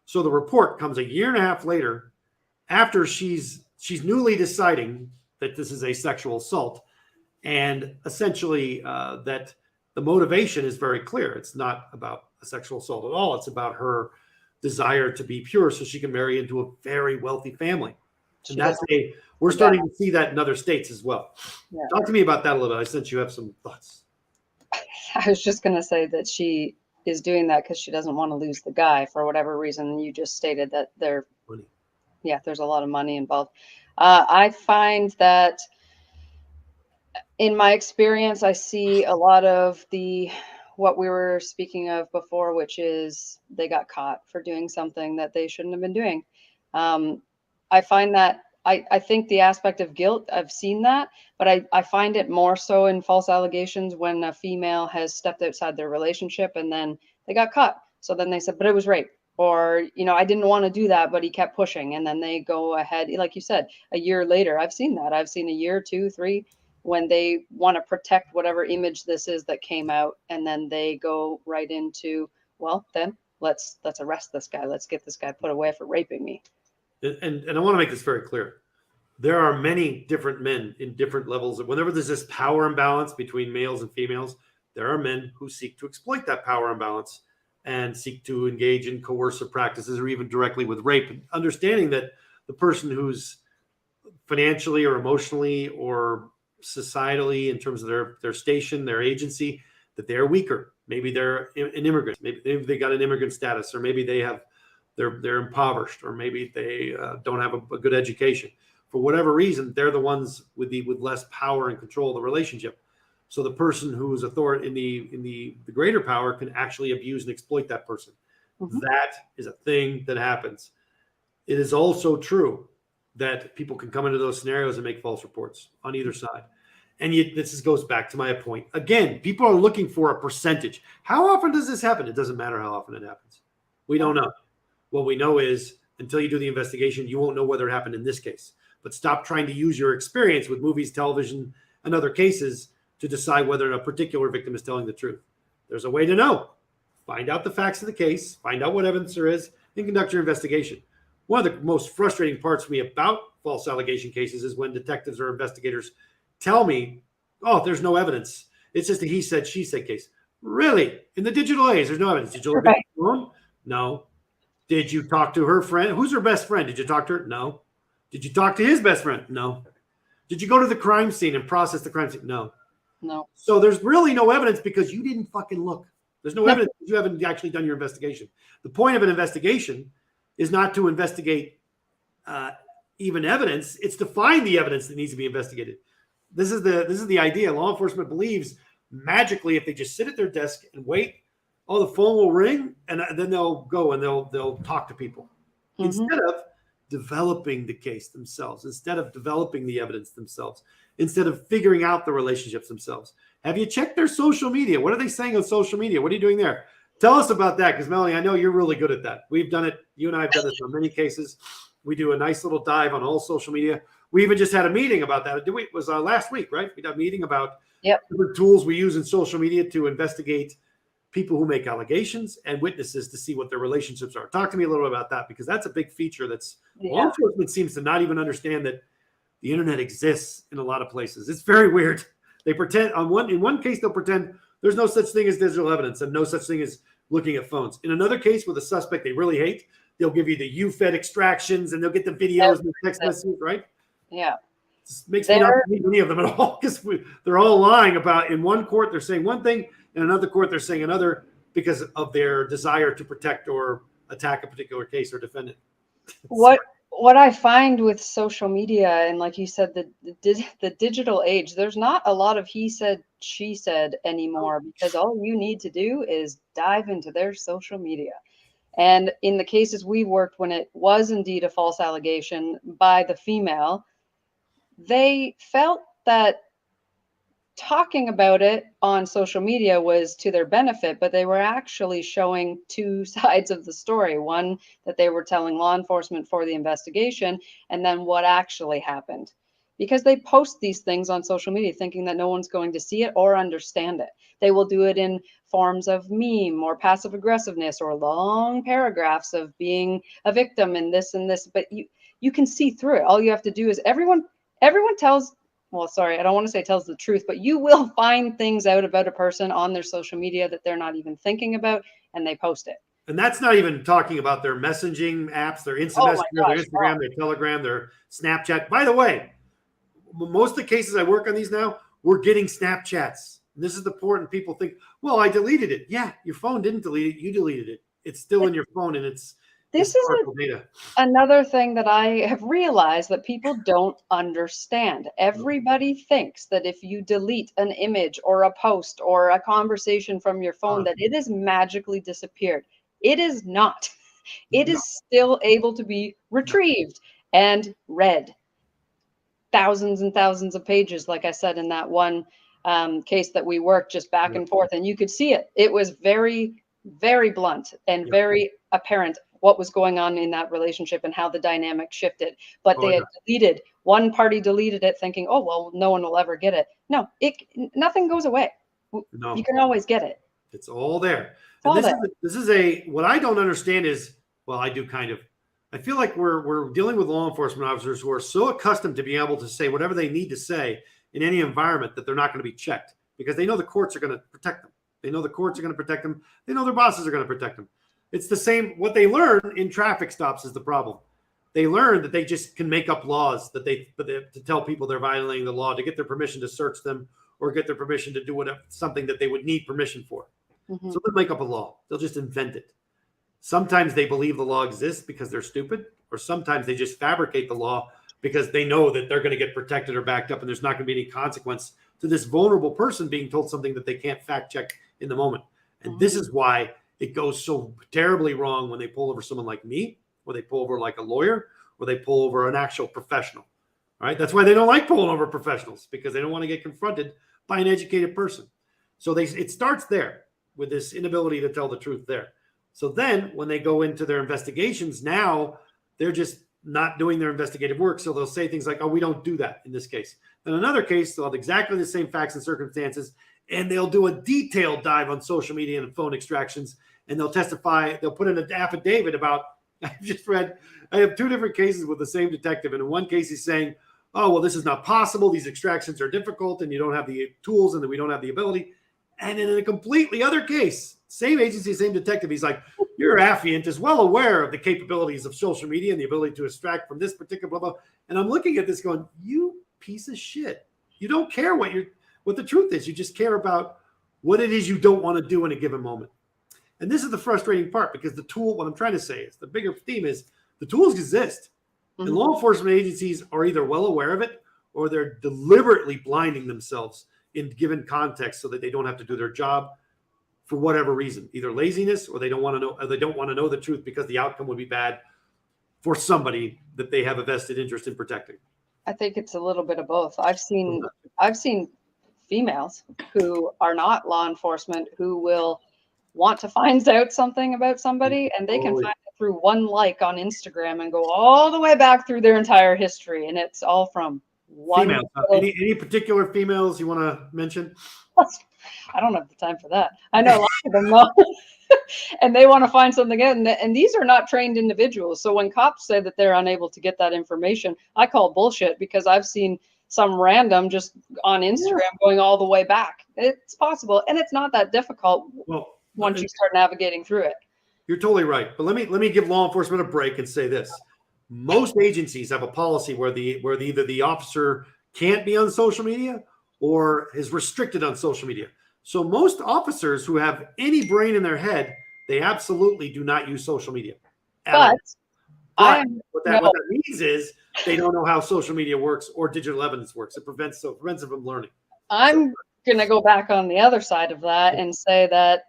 So the report comes a year and a half later after she's newly deciding that this is a sexual assault, and essentially that the motivation is very clear. It's not about a sexual assault at all. It's about her desire to be pure so she can marry into a very wealthy family. And we're starting to see that in other states as well. Yeah. Talk to me about that a little bit. I sense you have some thoughts. I was just going to say that she is doing that because she doesn't want to lose the guy for whatever reason. You just stated that there's a lot of money involved. I find that in my experience, I see a lot of what we were speaking of before, which is they got caught for doing something that they shouldn't have been doing. I find that I think the aspect of guilt, I've seen that, but I find it more so in false allegations when a female has stepped outside their relationship and then they got caught. So then they said, but it was rape. Or, I didn't want to do that, but he kept pushing. And then they go ahead, like you said, a year later. I've seen that. I've seen a year, 2, 3, when they want to protect whatever image this is that came out. And then they go right into, well, then let's arrest this guy. Let's get this guy put away for raping me. And I want to make this very clear. There are many different men in different levels. Whenever there's this power imbalance between males and females, there are men who seek to exploit that power imbalance and seek to engage in coercive practices or even directly with rape, understanding that the person who's financially or emotionally or societally, in terms of their station, their agency, that they're weaker. Maybe they're an immigrant. Maybe they got an immigrant status, or maybe they're impoverished, or maybe they don't have a good education. For whatever reason, they're the ones with less power and control of the relationship. So the person who is authority in the greater power can actually abuse and exploit that person. Mm-hmm. That is a thing that happens. It is also true that people can come into those scenarios and make false reports on either side. And this goes back to my point. Again, people are looking for a percentage. How often does this happen? It doesn't matter how often it happens. We don't know. What we know is until you do the investigation, you won't know whether it happened in this case. But stop trying to use your experience with movies, television, and other cases to decide whether a particular victim is telling the truth. There's a way to know. Find out the facts of the case, find out what evidence there is, and conduct your investigation. One of the most frustrating parts for me about false allegation cases is when detectives or investigators tell me, oh, there's no evidence. It's just a he said, she said case. Really? In the digital age, there's no evidence. Did you look at your phone? No. Did you talk to her friend? Who's her best friend? Did you talk to her? No. Did you talk to his best friend? No. Did you go to the crime scene and process the crime scene? No. No. So there's really no evidence because you didn't fucking look. There's no evidence. You haven't actually done your investigation. The point of an investigation is not to investigate even evidence. It's to find the evidence that needs to be investigated. This is the idea. Law enforcement believes magically, if they just sit at their desk and wait, oh, the phone will ring, and then they'll go and they'll talk to people instead of developing the case themselves, instead of developing the evidence themselves, instead of figuring out the relationships themselves. Have you checked their social media? What are they saying on social media? What are you doing there? Tell us about that, because Melanie, I know you're really good at that. We've done it. You and I have done this on many cases. We do a nice little dive on all social media. We even just had a meeting about that. It was last week, right? We had a meeting about different tools we use in social media to investigate people who make allegations and witnesses to see what their relationships are. Talk to me a little bit about that, because that's a big feature law enforcement seems to not even understand that the internet exists in a lot of places. It's very weird. They pretend in one case, they'll pretend there's no such thing as digital evidence and no such thing as looking at phones. In another case with a suspect they really hate, they'll give you the UFED extractions and they'll get the videos and the text messages, right? Yeah. It makes me not believe any of them at all, because they're all lying about, in one court they're saying one thing, in another court they're saying another, because of their desire to protect or attack a particular case or defendant. What I find with social media, and like you said, the digital age, there's not a lot of he said, she said anymore, because all you need to do is dive into their social media. And in the cases we worked, when it was indeed a false allegation by the female, they felt that talking about it on social media was to their benefit, but they were actually showing two sides of the story. One, that they were telling law enforcement for the investigation, and then what actually happened. Because they post these things on social media thinking that no one's going to see it or understand it. They will do it in forms of meme or passive aggressiveness or long paragraphs of being a victim and this, but you can see through it. All you have to do is everyone tells, well, sorry, I don't want to say tells the truth, but you will find things out about a person on their social media that they're not even thinking about, and they post it. And that's not even talking about their messaging apps, their Instant Messenger, their Instagram, their Telegram, their Snapchat. By the way, most of the cases I work on these now, we're getting Snapchats. And this is the important. People think, well, I deleted it. Yeah, your phone didn't delete it. You deleted it. It's still in your phone, and this is data. Another thing that I have realized that people don't understand. Everybody thinks that if you delete an image or a post or a conversation from your phone, that it is magically disappeared. It is not. It is still able to be retrieved and read. Thousands and thousands of pages, like I said, in that one case that we worked just back and forth, and you could see it. It was very, very blunt and very apparent what was going on in that relationship and how the dynamic shifted. But they had deleted, one party deleted it thinking, oh, well, no one will ever get it. No, nothing goes away. No. You can always get it. It's all there. This is what I don't understand is, well, I do kind of. I feel like we're dealing with law enforcement officers who are so accustomed to being able to say whatever they need to say in any environment that they're not going to be checked, because they know the courts are going to protect them. They know the courts are going to protect them. They know their bosses are going to protect them. It's the same. What they learn in traffic stops is the problem. They learn that they just can make up laws to tell people they're violating the law, to get their permission to search them or get their permission to do something that they would need permission for. Mm-hmm. So they'll make up a law. They'll just invent it. Sometimes they believe the law exists because they're stupid, or sometimes they just fabricate the law because they know that they're going to get protected or backed up and there's not going to be any consequence to this vulnerable person being told something that they can't fact check in the moment. And this is why it goes so terribly wrong when they pull over someone like me, or they pull over like a lawyer, or they pull over an actual professional. All right. That's why they don't like pulling over professionals, because they don't want to get confronted by an educated person. So it starts there with this inability to tell the truth there. So then when they go into their investigations, now they're just not doing their investigative work. So they'll say things like, oh, we don't do that in this case. In another case, they'll have exactly the same facts and circumstances, and they'll do a detailed dive on social media and phone extractions, and they'll testify. They'll put in an affidavit about, I have two different cases with the same detective. And in one case, he's saying, oh, well, this is not possible. These extractions are difficult, and you don't have the tools, and we don't have the ability. And in a completely other case, same agency, same detective, he's like, your affiant is well aware of the capabilities of social media and the ability to extract from this particular blah, blah. And I'm looking at this going, you piece of shit. You don't care what the truth is. You just care about what it is you don't want to do in a given moment. And this is the frustrating part, because the tool, what I'm trying to say is, the bigger theme is the tools exist. Mm-hmm. And law enforcement agencies are either well aware of it, or they're deliberately blinding themselves in given context so that they don't have to do their job for whatever reason, either laziness or they don't want to know, or they don't want to know the truth because the outcome would be bad for somebody that they have a vested interest in protecting. I think it's a little bit of both. I've seen females who are not law enforcement who will want to find out something about somebody, and they can find it through one like on Instagram and go all the way back through their entire history, and it's all from one females. Any particular females you want to mention? I don't have the time for that. I know a lot of them though. And they want to find something out, and these are not trained individuals. So when cops say that they're unable to get that information, I call bullshit, because I've seen some random just on Instagram going all the way back. It's possible, and it's not that difficult once you start navigating through it. You're totally right. But let me give law enforcement a break and say this. Most agencies have a policy where either the officer can't be on social media or is restricted on social media. So most officers who have any brain in their head, they absolutely do not use social media. But what that means is they don't know how social media works or digital evidence works. It prevents them from learning. I'm going to go back on the other side of that and say that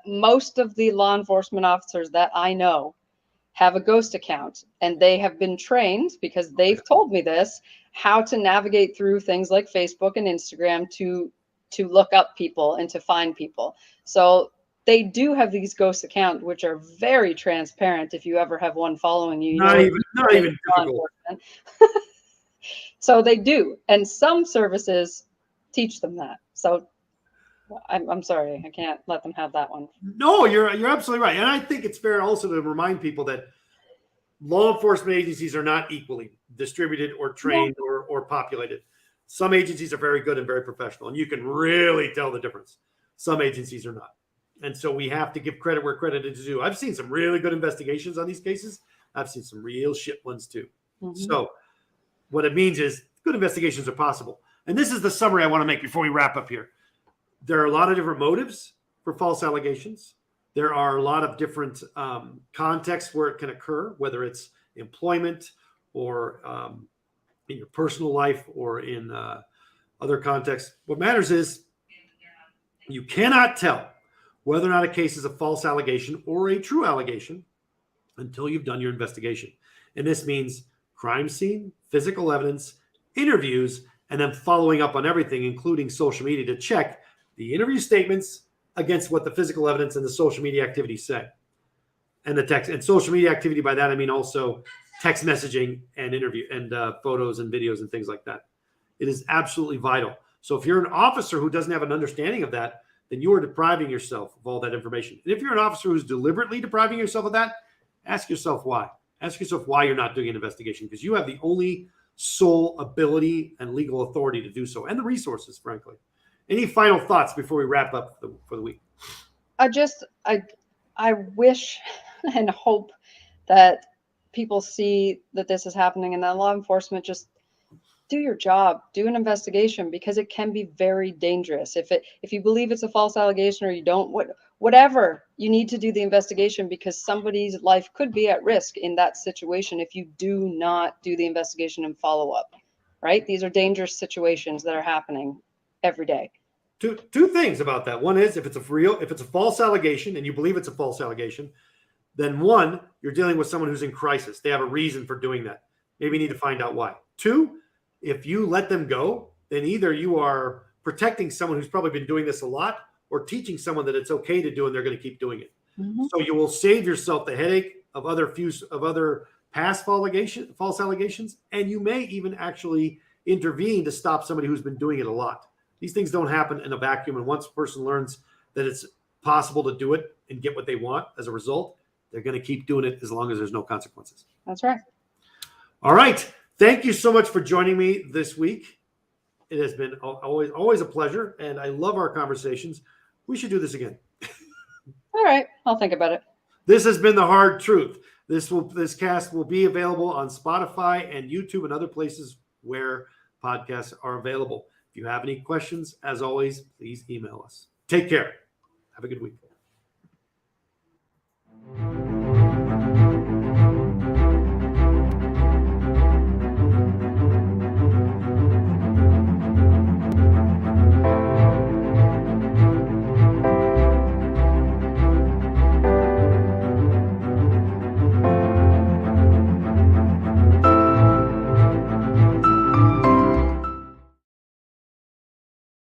most of the law enforcement officers that I know have a ghost account, and they have been trained, because they've told me this, how to navigate through things like Facebook and Instagram to look up people and to find people. So they do have these ghost accounts, which are very transparent. If you ever have one following you, not even difficult. So they do, and some services teach them that. So I'm sorry, I can't let them have that one. No, you're absolutely right, and I think it's fair also to remind people that law enforcement agencies are not equally distributed or trained or populated. Some agencies are very good and very professional, and you can really tell the difference. Some agencies are not. And so we have to give credit where credit is due. I've seen some really good investigations on these cases. I've seen some real shit ones too. Mm-hmm. So what it means is good investigations are possible. And this is the summary I want to make before we wrap up here. There are a lot of different motives for false allegations. There are a lot of different contexts where it can occur, whether it's employment or in your personal life or in other contexts. What matters is you cannot tell whether or not a case is a false allegation or a true allegation until you've done your investigation. And this means crime scene, physical evidence, interviews, and then following up on everything, including social media, to check the interview statements against what the physical evidence and the social media activities say. And the text and social media activity, by that I mean also text messaging and interview and photos and videos and things like that. It is absolutely vital. So if you're an officer who doesn't have an understanding of that, then you are depriving yourself of all that information. And if you're an officer who's deliberately depriving yourself of that, ask yourself why. Ask yourself why you're not doing an investigation, because you have the only sole ability and legal authority to do so, and the resources, frankly. Any final thoughts before we wrap up for the week? I wish and hope that people see that this is happening, and that law enforcement just do your job, do an investigation, because it can be very dangerous. If you believe it's a false allegation or you don't, whatever, you need to do the investigation, because somebody's life could be at risk in that situation if you do not do the investigation and follow up, right? These are dangerous situations that are happening every day. Two things about that. One is if it's a false allegation and you believe it's a false allegation, then one, you're dealing with someone who's in crisis. They have a reason for doing that. Maybe you need to find out why. Two, if you let them go, then either you are protecting someone who's probably been doing this a lot, or teaching someone that it's okay to do and they're going to keep doing it. Mm-hmm. So you will save yourself the headache of other past false allegations, and you may even actually intervene to stop somebody who's been doing it a lot. These things don't happen in a vacuum, and once a person learns that it's possible to do it and get what they want as a result, they're going to keep doing it as long as there's no consequences. That's right. All right. Thank you so much for joining me this week. It has been always a pleasure, and I love our conversations. We should do this again. All right. I'll think about it. This has been The Hard Truth. This cast will be available on Spotify and YouTube and other places where podcasts are available. If you have any questions, as always, please email us. Take care. Have a good week.